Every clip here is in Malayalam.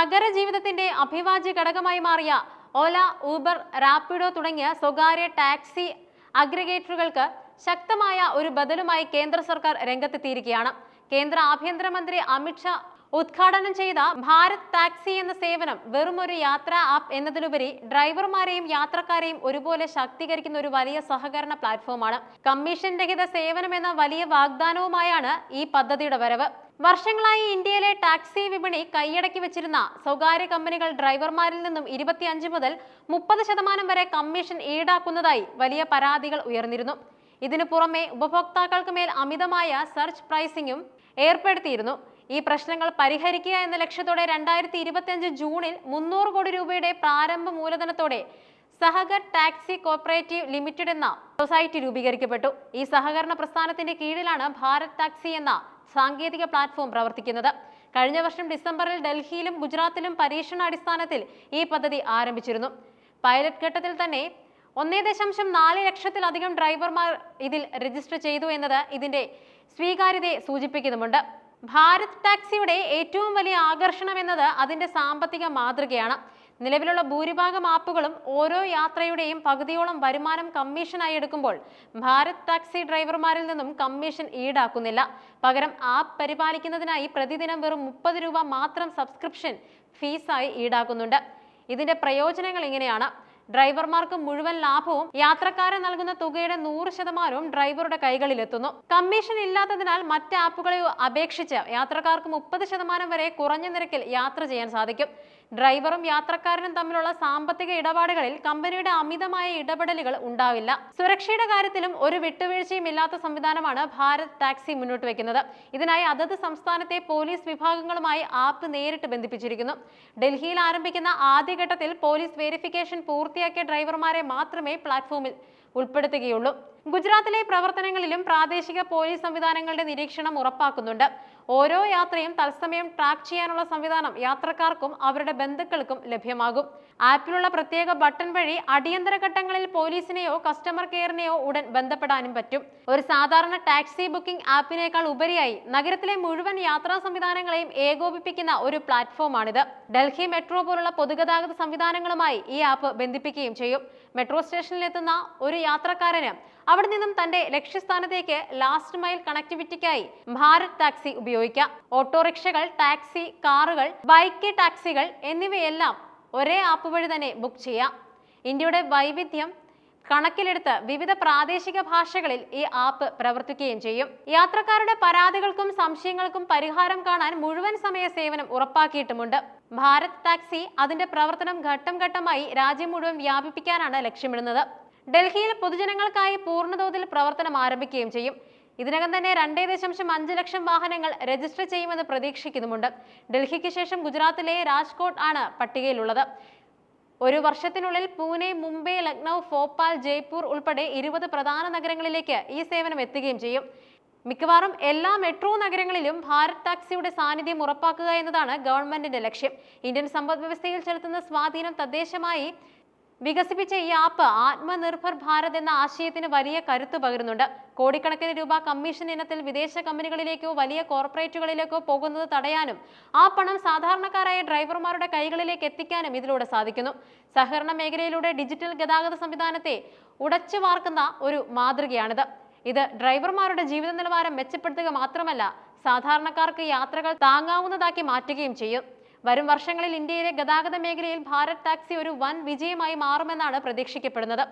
നഗര ജീവിതത്തിന്റെ അഭിവാജ്യ ഘടകമായി മാറിയ ഓല, ഊബർ, റാപ്പിഡോ തുടങ്ങിയ സ്വകാര്യ ടാക്സി അഗ്രിഗേറ്ററുകൾക്ക് ശക്തമായ ഒരു ബദലുമായി കേന്ദ്ര സർക്കാർ രംഗത്തെത്തിയിരിക്കുകയാണ്. കേന്ദ്ര ആഭ്യന്തരമന്ത്രി അമിത്ഷാ ഉദ്ഘാടനം ചെയ്ത ഭാരത് ടാക്സി എന്ന സേവനം വെറും ഒരു യാത്രാ ആപ്പ് എന്നതിലുപരി ഡ്രൈവർമാരെയും യാത്രക്കാരെയും ഒരുപോലെ ശാക്തീകരിക്കുന്ന ഒരു വലിയ സഹകരണ പ്ലാറ്റ്ഫോമാണ്. കമ്മീഷൻ രഹിത സേവനം എന്ന വലിയ വാഗ്ദാനവുമായാണ് ഈ പദ്ധതിയുടെ വരവ്. വർഷങ്ങളായി ഇന്ത്യയിലെ ടാക്സി വിപണി കൈയടക്കി വെച്ചിരുന്ന സ്വകാര്യ കമ്പനികൾ ഡ്രൈവർമാരിൽ നിന്നും 25 മുതൽ 30% വരെ കമ്മീഷൻ ഈടാക്കുന്നതായി വലിയ പരാതികൾ ഉയർന്നിരുന്നു. ഇതിനു പുറമെ ഉപഭോക്താക്കൾക്ക് മേൽ അമിതമായ സർച്ച് പ്രൈസിംഗും ഏർപ്പെടുത്തിയിരുന്നു. ഈ പ്രശ്നങ്ങൾ പരിഹരിക്കുക എന്ന ലക്ഷ്യത്തോടെ 2025 ജൂണിൽ 300 കോടി രൂപയുടെ പ്രാരംഭ മൂലധനത്തോടെ സഹകർ ടാക്സി കോർപ്പറേറ്റീവ് ലിമിറ്റഡ് എന്ന സൊസൈറ്റി രൂപീകരിക്കപ്പെട്ടു. ഈ സഹകരണ പ്രസ്ഥാനത്തിന്റെ കീഴിലാണ് ഭാരത് ടാക്സി എന്ന സാങ്കേതിക പ്ലാറ്റ്ഫോം പ്രവർത്തിക്കുന്നത്. കഴിഞ്ഞ വർഷം ഡിസംബറിൽ ഡൽഹിയിലും ഗുജറാത്തിലും പരീക്ഷണാടിസ്ഥാനത്തിൽ ഈ പദ്ധതി ആരംഭിച്ചിരുന്നു. പൈലറ്റ് ഘട്ടത്തിൽ തന്നെ 1.4 ലക്ഷത്തിലധികം ഡ്രൈവർമാർ ഇതിൽ രജിസ്റ്റർ ചെയ്തു എന്നത് ഇതിന്റെ സ്വീകാര്യതയെ സൂചിപ്പിക്കുന്നുമുണ്ട്. ഭാരത് ടാക്സിയുടെ ഏറ്റവും വലിയ ആകർഷണം എന്നത് അതിന്റെ സാമ്പത്തിക മാതൃകയാണ്. നിലവിലുള്ള ഭൂരിഭാഗം ആപ്പുകളും ഓരോ യാത്രയുടെയും പകുതിയോളം വരുമാനം കമ്മീഷനായി എടുക്കുമ്പോൾ ഭാരത് ടാക്സി ഡ്രൈവർമാരിൽ നിന്നും കമ്മീഷൻ ഈടാക്കുന്നില്ല. പകരം ആപ്പ് പരിപാലിക്കുന്നതിനായി പ്രതിദിനം വെറും 30 രൂപ മാത്രം സബ്സ്ക്രിപ്ഷൻ ഫീസായി ഈടാക്കുന്നുണ്ട്. ഇതിന്റെ പ്രയോജനങ്ങൾ ഇങ്ങനെയാണ്. ഡ്രൈവർമാർക്ക് മുഴുവൻ ലാഭവും യാത്രക്കാരൻ നൽകുന്ന തുകയുടെ 100% ഡ്രൈവറുടെ കൈകളിലെത്തുന്നു. കമ്മീഷൻ ഇല്ലാത്തതിനാൽ മറ്റ് ആപ്പുകളെ അപേക്ഷിച്ച് യാത്രക്കാർക്ക് 30% വരെ കുറഞ്ഞ നിരക്കിൽ യാത്ര ചെയ്യാൻ സാധിക്കും. ഡ്രൈവറും യാത്രക്കാരനും തമ്മിലുള്ള സാമ്പത്തിക ഇടപാടുകളിൽ കമ്പനിയുടെ അമിതമായ ഇടപെടലുകൾ ഉണ്ടാവില്ല. സുരക്ഷയുടെ കാര്യത്തിലും ഒരു വിട്ടുവീഴ്ചയും ഇല്ലാത്ത സംവിധാനമാണ് ഭാരത് ടാക്സി മുന്നോട്ട് വെക്കുന്നത്. ഇതിനായി അതത് സംസ്ഥാനത്തെ പോലീസ് വിഭാഗങ്ങളുമായി ആപ്പ് നേരിട്ട് ബന്ധിപ്പിച്ചിരിക്കുന്നു. ഡൽഹിയിൽ ആരംഭിക്കുന്ന ആദ്യഘട്ടത്തിൽ പോലീസ് വെരിഫിക്കേഷൻ പൂർത്തിയാക്കിയ ഡ്രൈവർമാരെ മാത്രമേ പ്ലാറ്റ്ഫോമിൽ ഉൾപ്പെടുത്തുകയുള്ളൂ. ഗുജറാത്തിലെ പ്രവർത്തനങ്ങളിലും പ്രാദേശിക പോലീസ് സംവിധാനങ്ങളുടെ നിരീക്ഷണം ഉറപ്പാക്കുന്നുണ്ട്. ഓരോ യാത്രയും തത്സമയം ട്രാക്ക് ചെയ്യാനുള്ള സംവിധാനം യാത്രക്കാർക്കും അവരുടെ ബന്ധുക്കൾക്കും ലഭ്യമാകും. ആപ്പിലുള്ള പ്രത്യേക ബട്ടൺ വഴി അടിയന്തര ഘട്ടങ്ങളിൽ പോലീസിനെയോ കസ്റ്റമർ കെയറിനെയോ ഉടൻ ബന്ധപ്പെടാനും പറ്റും. ഒരു സാധാരണ ടാക്സി ബുക്കിംഗ് ആപ്പിനേക്കാൾ ഉപരിയായി നഗരത്തിലെ മുഴുവൻ യാത്രാ സംവിധാനങ്ങളെയും ഏകോപിപ്പിക്കുന്ന ഒരു പ്ലാറ്റ്ഫോമാണിത്. ഡൽഹി മെട്രോ പോലുള്ള പൊതുഗതാഗത സംവിധാനങ്ങളുമായി ഈ ആപ്പ് ബന്ധിപ്പിക്കുകയും ചെയ്യും. മെട്രോ സ്റ്റേഷനിലെത്തുന്ന ഒരു യാത്രക്കാരന് അവിടെ നിന്നും തന്റെ ലക്ഷ്യസ്ഥാനത്തേക്ക് ലാസ്റ്റ് മൈൽ കണക്ടിവിറ്റിക്കായി ഭാരത് ടാക്സി ഉപയോഗിക്കാം. ഓട്ടോറിക്ഷകൾ, ടാക്സി, കാറുകൾ, ബൈക്ക് ടാക്സികൾ എന്നിവയെല്ലാം ഒരേ ആപ്പ് വഴി തന്നെ ബുക്ക് ചെയ്യാം. ഇന്ത്യയുടെ വൈവിധ്യം കണക്കിലെടുത്ത് വിവിധ പ്രാദേശിക ഭാഷകളിൽ ഈ ആപ്പ് പ്രവർത്തിക്കുകയും ചെയ്യും. യാത്രക്കാരുടെ പരാതികൾക്കും സംശയങ്ങൾക്കും പരിഹാരം കാണാൻ മുഴുവൻ സമയ സേവനം ഉറപ്പാക്കിയിട്ടുമുണ്ട്. ഭാരത് ടാക്സി അതിന്റെ പ്രവർത്തനം ഘട്ടം ഘട്ടമായി രാജ്യം മുഴുവൻ വ്യാപിപ്പിക്കാനാണ് ലക്ഷ്യമിടുന്നത്. ഡൽഹിയിൽ പൊതുജനങ്ങൾക്കായി പൂർണ്ണതോതിൽ പ്രവർത്തനം ആരംഭിക്കുകയും ചെയ്യും. ഇതിനകം തന്നെ 2.5 ലക്ഷം വാഹനങ്ങൾ രജിസ്റ്റർ ചെയ്യുമെന്ന് പ്രതീക്ഷിക്കുന്നുമുണ്ട്. ഡൽഹിക്ക് ശേഷം ഗുജറാത്തിലെ രാജ്കോട്ട് ആണ് പട്ടികയിലുള്ളത്. ഒരു വർഷത്തിനുള്ളിൽ പൂനെ, മുംബൈ, ലക്നൗ, ഭോപ്പാൽ, ജയ്പൂർ ഉൾപ്പെടെ 20 പ്രധാന നഗരങ്ങളിലേക്ക് ഈ സേവനം എത്തുകയും ചെയ്യും. മിക്കവാറും എല്ലാ മെട്രോ നഗരങ്ങളിലും ഭാരത് ടാക്സിയുടെ സാന്നിധ്യം ഉറപ്പാക്കുക എന്നതാണ് ഗവൺമെന്റിന്റെ ലക്ഷ്യം. ഇന്ത്യൻ സമ്പദ് വ്യവസ്ഥയിൽ ചെലുത്തുന്ന സ്വാധീനം തദ്ദേശമായി വികസിപ്പിച്ച ഈ ആപ്പ് ആത്മനിർഭർ ഭാരത് എന്ന ആശയത്തിന് വലിയ കരുത്ത് പകരുന്നുണ്ട്. കോടിക്കണക്കിന് രൂപ കമ്മീഷൻ ഇനത്തിൽ വിദേശ കമ്പനികളിലേക്കോ വലിയ കോർപ്പറേറ്റുകളിലേക്കോ പോകുന്നത് തടയാനും ആ പണം സാധാരണക്കാരായ ഡ്രൈവർമാരുടെ കൈകളിലേക്ക് എത്തിക്കാനും ഇതിലൂടെ സാധിക്കുന്നു. സഹകരണ മേഖലയിലൂടെ ഡിജിറ്റൽ ഗതാഗത സംവിധാനത്തെ ഉടച്ചു വാർക്കുന്ന ഒരു മാതൃകയാണിത്. ഇത് ഡ്രൈവർമാരുടെ ജീവിത നിലവാരം മെച്ചപ്പെടുത്തുക മാത്രമല്ല, സാധാരണക്കാർക്ക് യാത്രകൾ താങ്ങാവുന്നതാക്കി മാറ്റുകയും ചെയ്യും. വരും വർഷങ്ങളിൽ ഇന്ത്യയിലെ ഗതാഗത മേഖലയിൽ ഭാരത് ടാക്സി ഒരു വൻ വിജയമായി മാറുമെന്നാണ് പ്രതീക്ഷിക്കപ്പെടുന്നത്.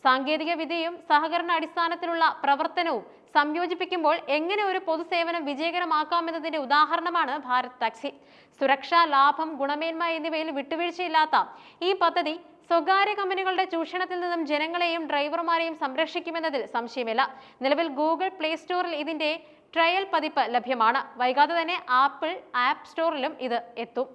സാങ്കേതിക വിദ്യയും സഹകരണ അടിസ്ഥാനത്തിലുള്ള പ്രവർത്തനവും സംയോജിപ്പിക്കുമ്പോൾ എങ്ങനെ ഒരു പൊതുസേവനം വിജയകരമാക്കാമെന്നതിന്റെ ഉദാഹരണമാണ് ഭാരത് ടാക്സി. സുരക്ഷ, ലാഭം, ഗുണമേന്മ എന്നിവയിൽ വിട്ടുവീഴ്ചയില്ലാത്ത ഈ പദ്ധതി സ്വകാര്യ കമ്പനികളുടെ ചൂഷണത്തിൽ നിന്നും ജനങ്ങളെയും ഡ്രൈവർമാരെയും സംരക്ഷിക്കുമെന്നതിൽ സംശയമില്ല. നിലവിൽ ഗൂഗിൾ പ്ലേ സ്റ്റോറിൽ ഇതിന്റെ ട്രയൽ പതിപ്പ് ലഭ്യമാണ്. വൈകാതെ തന്നെ ആപ്പിൾ ആപ്പ് സ്റ്റോറിലും ഇത് എത്തും.